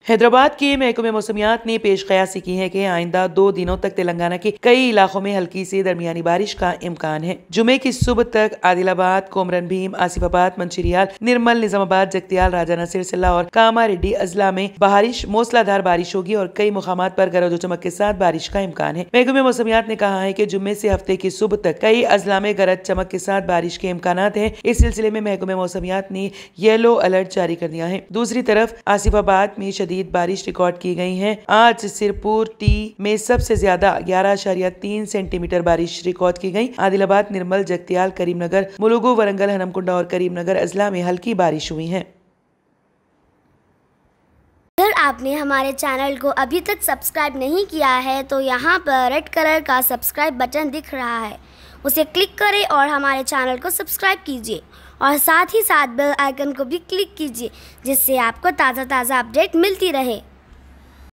हैदराबाद के महकमे मौसमियात ने पेश कयासी की है कि आइंदा 2 दिनों तक तेलंगाना के कई इलाकों में हल्की से दरमियानी बारिश का इम्कान है। जुमे की सुबह तक आदिलाबाद, कोमरन भीम, आसिफाबाद, मंचिरियाल, निर्मल, निजामाबाद, जगतियाल, राजाना सिरसिल्ला और कामारेड्डी अजला में बारिश मूसलाधार बारिश होगी और कई मुकामात पर गरज चमक के साथ बारिश का इम्कान है। महकमे मौसमियात ने कहा है कि जुम्मे से हफ्ते की सुबह तक कई अजला में गरज चमक के साथ बारिश के इम्कान है। इस सिलसिले में महकमे मौसमियात ने येलो अलर्ट जारी कर दिया है। दूसरी तरफ आसिफाबाद में शदीद बारिश रिकॉर्ड की गई है। आज सिरपुर टी में सबसे ज्यादा 11.3 सेंटीमीटर बारिश रिकॉर्ड की गई। आदिलाबाद, निर्मल, जगतियाल, करीमनगर, मुलुगु, वरंगल, हनमकुंडा और करीमनगर अजला में हल्की बारिश हुई है। अगर आपने हमारे चैनल को अभी तक सब्सक्राइब नहीं किया है तो यहाँ पर रेड कलर का सब्सक्राइब बटन दिख रहा है, उसे क्लिक करें और हमारे चैनल को सब्सक्राइब कीजिए और साथ ही साथ बेल आइकन को भी क्लिक कीजिए, जिससे आपको ताज़ा अपडेट मिलती रहे।